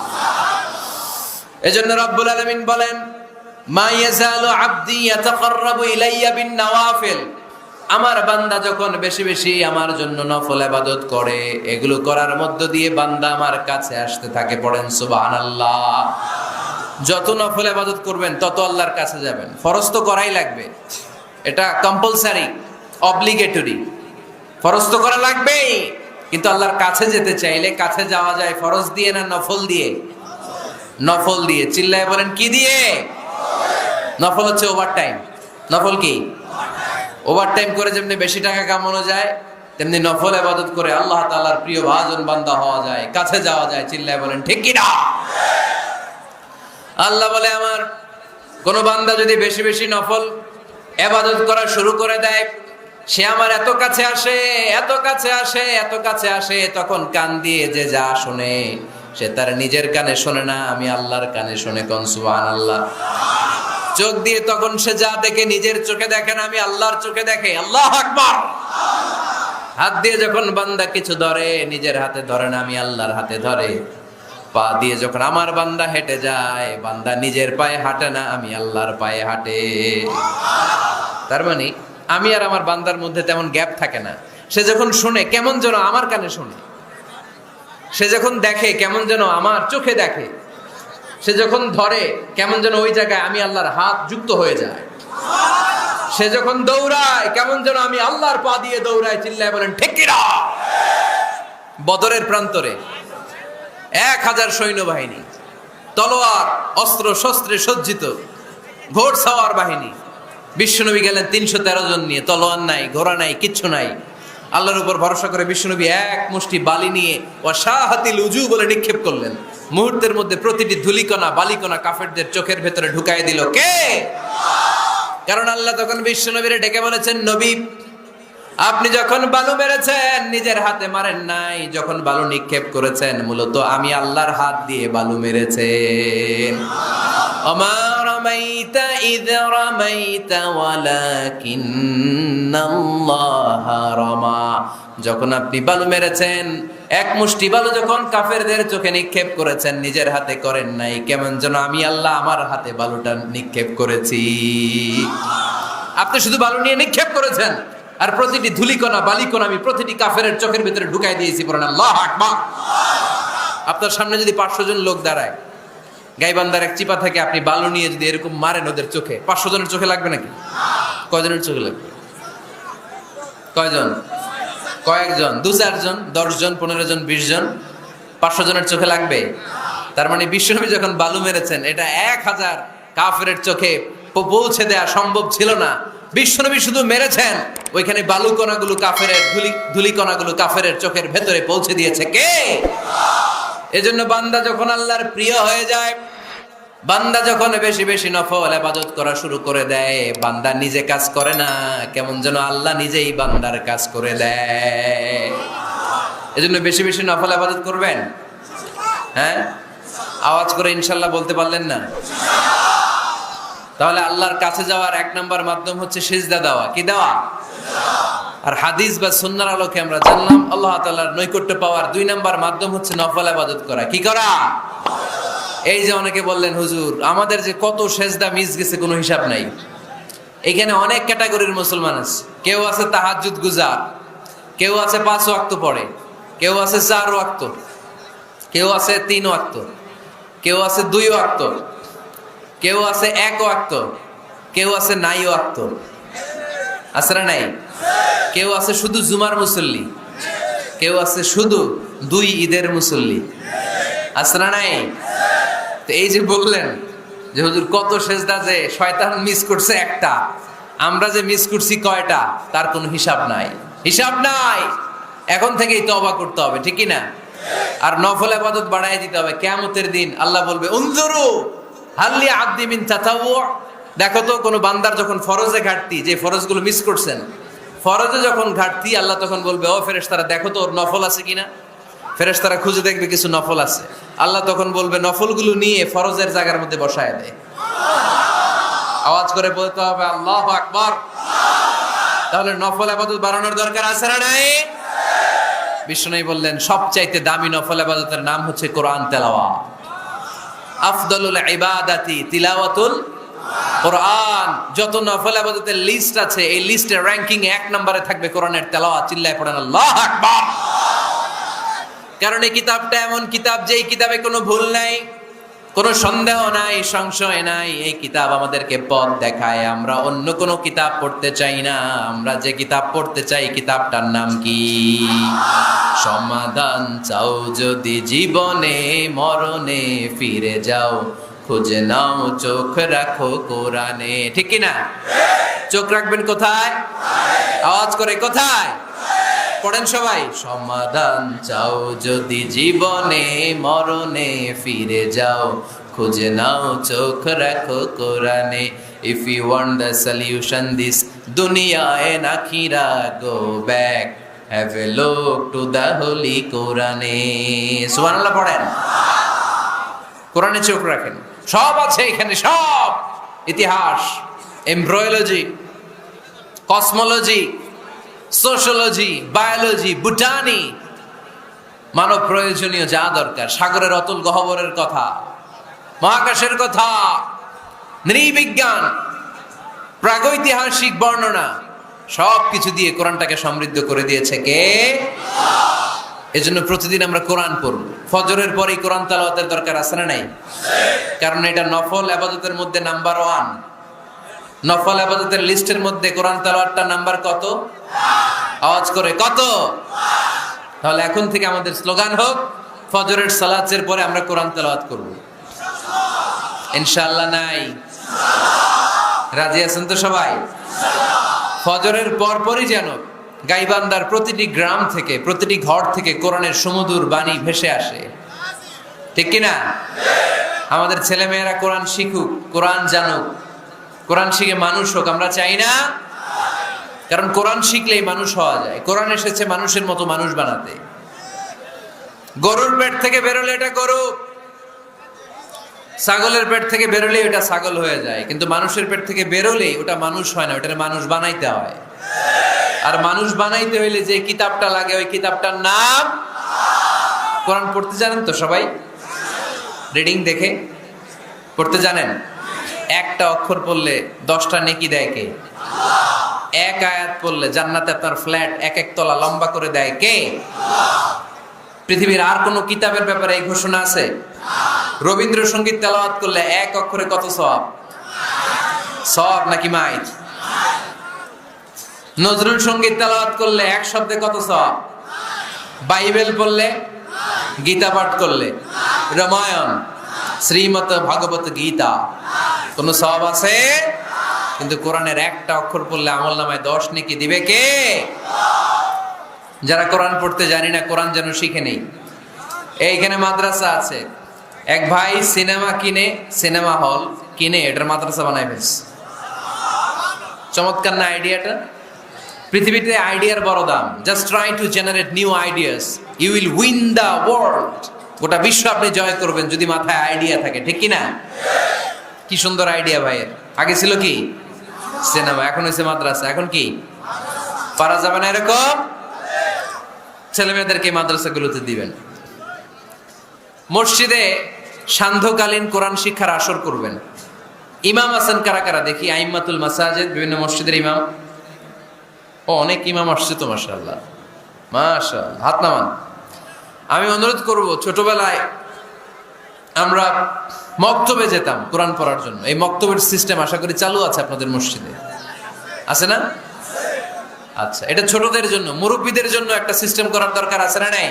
এজন্য রব্বুল আলামিন বলেন, মা ইয়াজালু আবদি ইয়াতাকাররাবু ইলাইয়া বিন নওয়াফিল। আমার বান্দা যখন বেশি বেশি আমার জন্য নফল ইবাদত করে, এগুলো করার মধ্য দিয়ে বান্দা আমার কাছে আসতে থাকে। পড়েন সুবহানাল্লাহ। যত নফল ইবাদত করবেন তত আল্লাহর কাছে যাবেন। ফরজ তো করাই লাগবে, এটা কম্পালসারি, অব্লিগেটরি। ফরজ তো করা লাগবেই, কিন্তু আল্লাহর কাছে যেতে চাইলে কাছে যাওয়া যায় ফরজ দিয়ে না নফল দিয়ে? নফল দিয়ে। চিল্লায় বলেন কি দিয়ে? নফল হচ্ছে ওভারটাইম। নফল কি? ওভারটাইম করে যেমনি বেশি টাকা কামানো যায়, তেমনি নফল ইবাদত করে আল্লাহ তাআলার প্রিয় ভাজন বান্দা হওয়া যায়, কাছে যাওয়া যায়। চিল্লায় বলেন ঠিক কি না? আল্লাহ বলে, আমার কোন বান্দা যদি বেশি বেশি নফল ইবাদত করা শুরু করে দেয়, সে আমার এত কাছে আসে, এত কাছে আসে, এত কাছে আসে, তখন কান দিয়ে যে যা শুনে সে তার নিজের কানে শোনে না, আমি আল্লাহর কানে শুনে। কোন সুবহানাল্লাহ। চোখ দিয়ে তখন সে যা দেখে নিজের চোখে দেখে না, আমি আল্লাহর চোখে দেখে। আল্লাহু আকবার। হাত দিয়ে যখন বান্দা কিছু ধরে, নিজের হাতে ধরে না, আমি আল্লাহর হাতে ধরে। পা দিয়ে যখন আমার বান্দা হেঁটে যায়, বান্দা নিজের পায়ে হাঁটে না, আমি আল্লাহর পায়ে হাঁটে। তার মানে আমি আর আমার বান্দার মধ্যে তেমন গ্যাপ থাকে না। সে যখন শুনে কেমন যেন আমার কানে শুনে, সে যখন দেখে কেমন যেন আমার চোখে দেখে, সে যখন ধরে কেমন যেন ওই জায়গায় আমি আল্লাহর হাত যুক্ত হয়ে যায়। সে যখন দৌড়ায় কেমন যেন আমি আল্লাহর পা দিয়ে দৌড়াই। চিল্লায় বলেন ঠিক কি না? বদরের প্রান্তরে 1000 সৈন্যবাহিনী, তলোয়ার অস্ত্র শস্ত্রে সজ্জিত ঘোড়সাওয়ার বাহিনী। বিশ্বনবী গেলেন 313 জন নিয়ে, তলোয়ার নাই, ঘোড়া নাই, কিচ্ছু নাই। আল্লাহর উপর ভরসা করে বিশ্বনবী এক মুষ্টি বালি নিয়ে ওয়াশাহাতিল উজু বলে নিক্ষেপ করলেন। মুহূর্তের মধ্যে প্রতিটি ধুলিকণা বালিকণা কাফেরদের চোখের ভেতরে ঢুকাই দিল। কে? কারণ আল্লাহ তখন বিশ্বনবীরে ডেকে বলেছেন, নবী আপনি যখন বালু মেরেছেন নিজের হাতে মারেন নাই, যখন বালু নিক্ষেপ করেছেন মূলত আমি আল্লাহর হাত দিয়ে বালু মেরেছেন। ওমা রামাইতা ইয রামাইতা ওয়ালাকিন্নাল্লাহা রামা। যখন আপনি বালু মেরেছেন, এক মুষ্টি বালু যখন কাফেরদের চোখে নিক্ষেপ করেছেন, নিজের হাতে করেন নাই, কেমন যেন আমি আল্লাহ আমার হাতে বালুটা নিক্ষেপ করেছি। আপনি শুধু বালু নিয়ে নিক্ষেপ করেছেন, আর প্রতিটি ধুলিকণা বালিকণা আমি প্রতিটি কাফেরের চোখের ভিতরে ঢুকাই দিয়েছি। পড়েন আল্লাহু আকবার। আপনার সামনে যদি 500 জন লোক দাঁড়ায়, গাইবান্ধার এক চিপা থেকে আপনি বালু নিয়ে যদি এরকম মারেন ওদের চোখে, 500 জনের চোখে লাগবে নাকি? কয়জনের চোখে লাগবে? কয়জন? কয়েকজন, 2-4 জন, 10 জন, 15 জন, 20 জন, 500 জনের চোখে লাগবে। তার মানে বিশ্বনবী যখন বালু মেরেছেন, এটা 1000 কাফেরের চোখে পৌঁছে দেয়া সম্ভব ছিল না। বিশ্বনবী শুধু মেরেছেন, ওইখানে বালু কণাগুলো কাফেরের ধুলি কণাগুলো কাফেরের চোখের ভেতরে পৌঁছে দিয়েছে। কে? এজন্য বান্দা যখন আল্লাহর প্রিয় হয়ে যায়, বান্দা যখন বেশি বেশি নফল ইবাদত করা শুরু করে দেয়, বান্দা নিজে কাজ করে না, কেমন যেন আল্লাহ নিজেই বান্দার কাজ করে দেয়। এজন্য বেশি বেশি নফল ইবাদত করবেন। হ্যাঁ, আওয়াজ করে ইনশাআল্লাহ বলতে পারলেন না? তাহলে আল্লাহর কাছে যাওয়ার 1 নম্বর মাধ্যম হচ্ছে সিজদা দেওয়া। কি দেওয়া? আর হাদিস বা সুন্নাহর আলোকে আমরা জানলাম আল্লাহ তাআলার নৈকট্য পাওয়ার 2 নম্বর মাধ্যম হচ্ছে নফল ইবাদত করা। কি করা? এই যে অনেকে বললেন হুজুর আমাদের যে কত সেজদা মিস গেছে কোনো হিসাব নাই। এখানে অনেক ক্যাটাগরির মুসলমান আছে। কেউ আছে তাহাজ্জুদ গুজার, কেউ আছে 5 ওয়াক্ত পড়ে, কেউ আছে 4 ওয়াক্ত, কেউ আছে 3 ওয়াক্ত, কেউ আছে 2 ওয়াক্ত, কেউ আছে 1 ওয়াক্ত, কেউ আছে নাই ওয়াক্ত। আছে না নাই? কেউ আছে শুধু জুমার মুসল্লি, কেউ আছে শুধু 2 ঈদের মুসল্লি। আছে না নাই? তো এই যে বললেন যে হুজুর কত সেজদা যে শয়তান মিস করছে একটা, আমরা যে মিস করছি কয়টা তার কোনো হিসাব নাই। হিসাব নাই। এখন থেকেই তওবা করতে হবে, ঠিক কি না? আর নফল ইবাদত বাড়ায় দিতে হবে। কিয়ামতের দিন আল্লাহ বলবে উনজুরু হাল্লি আব্দি মিন তাতাওয়ু, দেখো তো কোনো বান্দার যখন ফরজে ঘাটতি, যে ফরজগুলো মিস করছেন, ফরজে যখন ঘাটতি আল্লাহ তখন বলবে ও ফেরেশতারা দেখো তো ওর নফল আছে কিনা। ফেরেশতারা খুঁজে দেখবে কিছু নফল আছে, আল্লাহ তখন বলবে নফলগুলো নিয়ে ফরজের জায়গার মধ্যে বসায় দেয়। আওয়াজ করে বলতে হবে আল্লাহু আকবার। তাহলে নফল ইবাদত বাড়ানোর দরকার আছে না নাই? বিষ্ণু বললেন সবচাইতে দামি নফল ইবাদতের নাম হচ্ছে কোরআন তেলাওয়াত। আফদলুল ইবাদাতি তিলাওয়াতুল কোরআন। যত নফল ইবাদতের লিস্ট আছে এই লিস্টের র‍্যাঙ্কিং 1 নম্বরে থাকবে কোরআনের তেলাওয়াত। চিল্লায় পড়েন আল্লাহু আকবার। কারণ এই কিতাবটা এমন কিতাব যে এই কিতাবে কোনো ভুল নাই, কোনো সন্দেহ নাই, সংশয় নাই। এই কিতাব আমাদেরকে পথ দেখায়। আমরা অন্য কোনো কিতাব পড়তে চাই না। আমরা যে কিতাব পড়তে চাই কিতাবটার নাম কি? সমাধান চাও যদি জীবনে মরণে ফিরে যাও, খুঁজে নাও চোখ রাখো কোরআনে। ঠিক কি না? চোখ রাখবেন কোথায়? আওয়াজ করে কোথায়? পড়েন সবাই। সমাধান চাও যদি জীবনে মরণে ফিরে যাও, খুঁজে নাও চোখ রাখো কোরআনে। If you want the solution this dunya and akhira, go back, have a look to the holy Quran. সুবহানাল্লাহ পড়েন। কোরআনে চোখ রাখেন, সব আছে এখানে, সব। ইতিহাস, embryology, cosmology, sociology, biology, botany, মানব প্রয়োজনীয় যা দরকার, সাগরের অতল গহ্বরের কথা, মহাকাশের কথা, নৃবিজ্ঞান, প্রাগৈতিহাসিক বর্ণনা, সব কিছু দিয়ে কোরআনটাকে সমৃদ্ধ করে দিয়েছে কে? এজন্য প্রতিদিন আমরা কোরআন পড়ব। ফজরের পরেই কোরআন তেলাওয়াতের দরকার আছে না নাই? কারণ এটা নফল ইবাদতের মধ্যে নাম্বার 1। নফল ইবাদতের লিস্টের মধ্যে কোরআন তেলাওয়াতটা নাম্বার কত? আওয়াজ করে কত? তাহলে এখন থেকে আমাদের স্লোগান হোক ফজরের সালাতের পরে আমরা কোরআন তেলাওয়াত করব ইনশাআল্লাহ। নাই? রাজি আছেন তো সবাই? ফজরের পরপরই যেন গাইবান্দার প্রতিটি গ্রাম থেকে, প্রতিটি ঘর থেকে কোরআনের সুমধুর বাণী ভেসে আসে। ঠিক কি না? আমাদের ছেলেমেয়েরা কোরআন শিখুক, কোরআন জানুক, কোরআন শিখে মানুষ হোক। আমরা চাই না? কারণ কোরআন শিখলেই মানুষ হওয়া যায়। কোরআন এসেছে মানুষের মতো মানুষ বানাতে। গরুর পেট থেকে বেরোলে এটা গরু, ছাগলের পেট থেকে বেরোলে ওটা ছাগল হয়ে যায়, কিন্তু মানুষের পেট থেকে বেরোলেই ওটা মানুষ হয় না, ওটা মানুষ বানাইতে হয়। আর মানুষ বানাইতে হইলে যে কিতাবটা লাগে ওই কিতাবটার নাম কোরআন। পড়তে জানেন তো সবাই? রিডিং দেখে পড়তে জানেন? একটা অক্ষর পড়লে 10টা নেকি দেয় কে? এক আয়াত পড়লে জান্নাতে আপনার ফ্ল্যাট 1-1 তলা লম্বা করে দেয় কে? পৃথিবীর আর কোন কিতাবের ব্যাপারে এই ঘোষণা আছে? রবীন্দ্রসঙ্গীত তেলাওয়াত করলে 1 অক্ষরে কত সওয়াব? সওয়াব নাকি মাইল? নজরুল সঙ্গীত তেলাওয়াত করলে 1 শব্দে কত সওয়াব? বাইবেল পড়লে, গীতা পাঠ করলে, রামায়ণ, শ্রীমদ ভাগবত গীতা, কোন সওয়াব আছে? কিন্তু কোরআনের একটা অক্ষর পড়লে আমলনামায় 10 নেকি দিবে কে? যারা কোরআন পড়তে জানি না, কোরআন যেন শিখে নেই। এইখানে মাদ্রাসা আছে। এক ভাই সিনেমা কিনে, সিনেমা হল কিনে এটার মাদ্রাসা বানায় ফেলছে। চমৎকার না আইডিয়াটা? পৃথিবীতে আইডিয়ার বড় দাম। Just try to generate new ideas, you will win the world. গোটা বিশ্ব আপনি জয় করবেন যদি মাথায় আইডিয়া থাকে। ঠিক কি না? কি সুন্দর আইডিয়া ভাইয়ের। আগে ছিল কি? সিনেমা, এখন হয়েছে মাদ্রাসা। এখন কি পারা যাবে না এরকম? ছেলে মেয়েদেরকে মাদ্রাসাগুলোতে দিবেন। মসজিদে সান্ধ্যকালীন কোরআন শিক্ষার আসর করবেন। ইমাম আছেন কারা কারা দেখি? আইম্মাতুল মাসাজিদ, বিভিন্ন মসজিদের ইমাম। ও অনেক ইমাম আসছে তো, মাশাআল্লাহ মাশাআল্লাহ, হাত নামান। আমি অনুরোধ করব, ছোটবেলায় আমরা মক্তবে যেতাম কোরআন পড়ার জন্য। এই মক্তবের সিস্টেম আশা করি চালু আছে আপনাদের মসজিদে, আছে না? আচ্ছা, এটা ছোটদের জন্য। মুরব্বীদের জন্য একটা সিস্টেম করার দরকার আছে না নাই?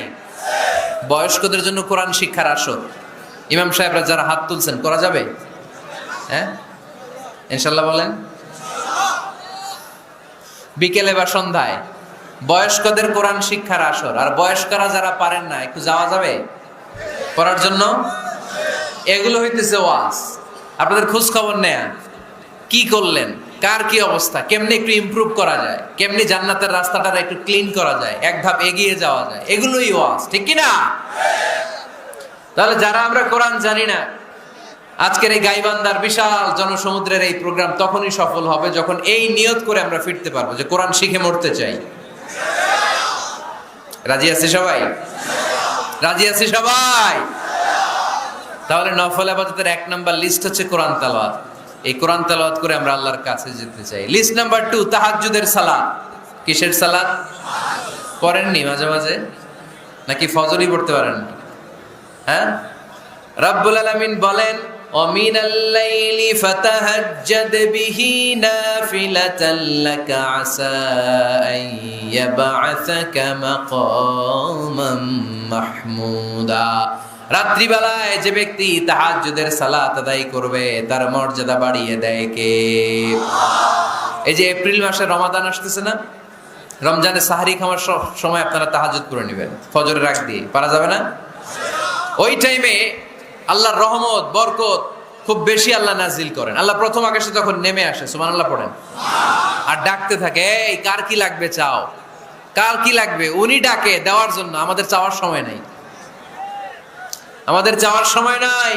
বয়স্কদের জন্য কোরআন শিক্ষার আসর। ইমাম সাহেবরা যারা হাত তুলছেন, করা যাবে? হ্যাঁ ইনশাল্লাহ বলেন। বিকেলে বা সন্ধ্যায় বয়স্কদের কোরআন শিক্ষার আসর, আর বয়স্করা যারা পারেন না একটু যাওয়া যাবে পড়ার জন্য? এগুলো হইতেছে ওয়াজ। আপনাদের খোঁজ খবর নেয়া, কি করলেন, কার কি অবস্থা, কেমনি একটু ইমপ্রুভ করা যায়, কেমনি জান্নাতের রাস্তাটা একটু ক্লিন করা যায়, এক ধাপ এগিয়ে যাওয়া যায়, এগুলোই ওয়াজ, ঠিক কি না? তাহলে যারা আমরা কোরআন জানি না, আজকের এই গাইবান্ধার বিশাল জনসমুদ্রের এই প্রোগ্রাম তখনই সফল হবে যখন এই নিয়ত করে আমরা ফিরতে পারবো যে কোরআন শিখে মরতে চাই। রাজি আছি সবাই? রাজি আছি সবাই? তাহলে নফল ইবাদতের 1 নাম্বার লিস্ট হচ্ছে কোরআন তেলাওয়াত। এই কোরআন তেলাওয়াত করে আমরা আল্লাহর কাছে যেতে চাই। লিস্ট নাম্বার 2, তাহাজ্জুদের সালাত। কিসের সালাত? পড়েননি মাঝে মাঝে নাকি ফজরই পড়তে পারেন? হ্যাঁ, রব্বুল আলামিন বলেন ওমিনাল লাইলি ফাতাহাজ্জাদ বিহি নাফিলাতাল লাকা আসা আইয়াবআসাকা মাকামান মাহমুদা। রাত্রিবেলায় যে ব্যক্তি তাহাজ্জুদের সালাত আদায় করবে তার মর্যাদা বাড়িয়ে দেয় কে? এই যে এপ্রিল মাসে রমাদান আসতেছে না, রমজানে সাহরি খাওয়ার সময় আপনারা তাহাজ্জুদ করে নেবেন ফজরের আগ দিয়ে, পারা যাবে না? ওই টাইমে আল্লাহর রহমত বরকত খুব বেশি আল্লাহ নাজিল করেন। আল্লাহ প্রথম আকাশে তখন নেমে আসে, সুবহানাল্লাহ পড়েন, আর ডাকতে থাকে, এই কার কি লাগবে চাও, কার কি লাগবে। উনি ডাকে দেওয়ার জন্য, আমাদের চাওয়ার সময় নাই, আমাদের চাওয়ার সময় নাই।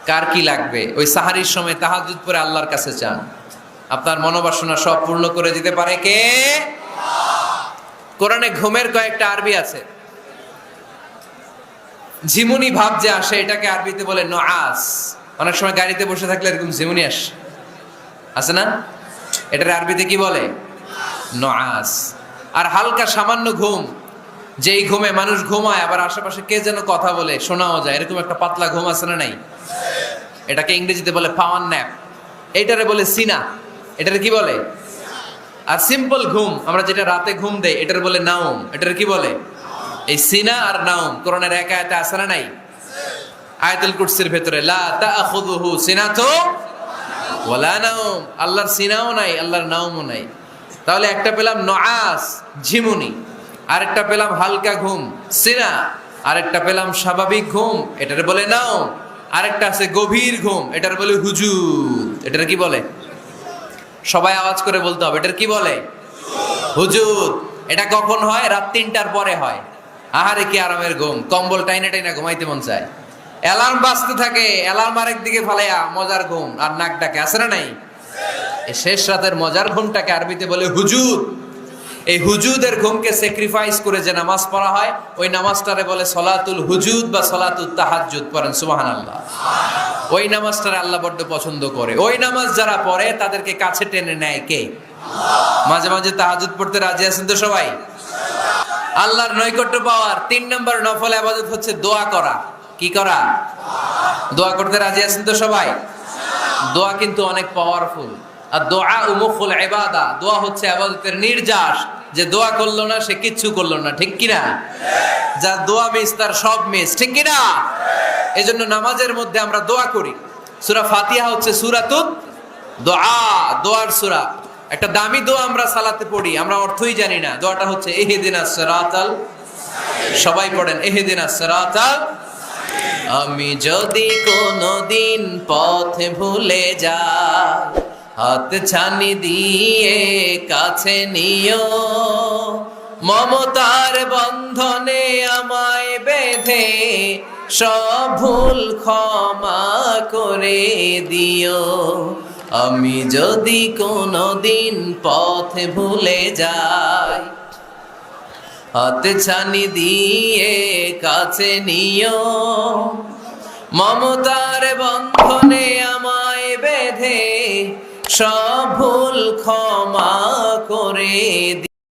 কার কি লাগবে ওই সাহারির সময় তাহাজ্জুদ পড়ে আল্লাহর কাছে চান, আপনার মনোবাসনা সব পূর্ণ করে দিতে পারে কে? কোরআনে ঘুমের কয়েকটা আরবি আছে। ঝিমুনি ভাব যে আসে এটাকে আরবিতে বলে নুআস। অনেক সময় গাড়িতে বসে থাকলে এরকম ঝিমুনি আসে না? এটার আরবিতে কি বলে? নুআস। আর হালকা সামান্য ঘুম, যেই ঘুমে মানুষ ঘুমায় আবার আশেপাশে কে যেন কথা বলে শোনাও যায়, এরকম একটা পাতলা ঘুম আছে না নাই? এটাকে ইংরেজিতে বলে পাওয়ার ন্যাপ, এটারে বলে সিনা। এটারে কি বলে? আর সিম্পল ঘুম আমরা যেটা রাতে ঘুম দেই এটার বলে নাওম। এটার কি বলে? এই সিনা আর নাওম কোরআনের এক আয়াতে আছে না নাই? আয়াতুল কুরসির ভেতরে লা তাআখুযুহু সিনাতু ওয়ালা নাওম, আল্লাহর সিনাও নাই আল্লাহর নাওমও নাই। তাহলে একটা পেলাম নুআস ঝিমুনি, আরেকটা পেলাম হালকা ঘুম সিনা, আরেকটা পেলাম স্বাভাবিক ঘুম এটার বলে নাওম, আরেকটা আছে গভীর ঘুম এটার বলে হুজুদ। এটার কি বলে? সবাই আওয়াজ করে বলতে হবে, এটার কি বলে? হুজুদ। এটা কখন হয়? রাত 3টার পরে হয়। আহারে কি আরামের ঘুম, কম্বল টাইনা টাইনা ঘুমাইতে মন চায়, অ্যালার্ম বাজতে থাকে, অ্যালার্ম আরেক দিকে ফালাইয়া মজার ঘুম, আর নাক ডাকে, আছে না নাই? এই শেষ রাতের মজার ঘুমটাকে আরবিতে বলে হুজুদ। এই হুজুদের ঘুমকে স্যাক্রিফাইস করে যে নামাজ পড়া হয় ওই নামাজটারে বলে সলাতুল হুজুদ বা সলাতুত তাহাজ্জুদ। পড়েন সুবহানাল্লাহ। ওই নামাজটারে আল্লাহ বড্ড পছন্দ করে। ওই নামাজ যারা পড়ে তাদেরকে কাছে টেনে নেয় কে? মাঝে মাঝে তাহাজ্জুদ পড়তে রাজি আছেন তো সবাই? আল্লাহর নৈকট্য পাওয়ার 3 নম্বর নফল ইবাদত হচ্ছে দোয়া করা। কি করা? দোয়া করতে রাজি আছেন তো সবাই? দোয়া কিন্তু অনেক পাওয়ারফুল। আর দোয়া মুখুল ইবাদা, দোয়া হচ্ছে ইবাদতের নির্যাস। যে দোয়া করলো না সে কিচ্ছু করলো না, ঠিক কি না? যার দোয়া মিস তার সব মিস, ঠিক কি না? এজন্য নামাজের মধ্যে আমরা দোয়া করি। সূরা ফাতিহা হচ্ছে সূরাতুদ দোয়া, দোয়ার সূরা। একটা দামি দোয়া আমরা সালাতে পড়ি, আমরা অর্থই জানি না। দোয়াটা হচ্ছে ইহদিনাস সিরাতাল, সবাই পড়েন ইহদিনাস সিরাতাল। আমি যদি কোনদিন পথ ভুলে যাই, হাত ছানি দিয়ে কাছে নিও, মমতার বন্ধনে আমায় বেঁধে সব ভুল ক্ষমা করে দিও। আমি যদি কোনদিন পথ ভুলে যাই, হাত ছানি দিয়ে কাছে নিও, মমতার বন্ধনে আমায় বেঁধে সব ভুল ক্ষমা করে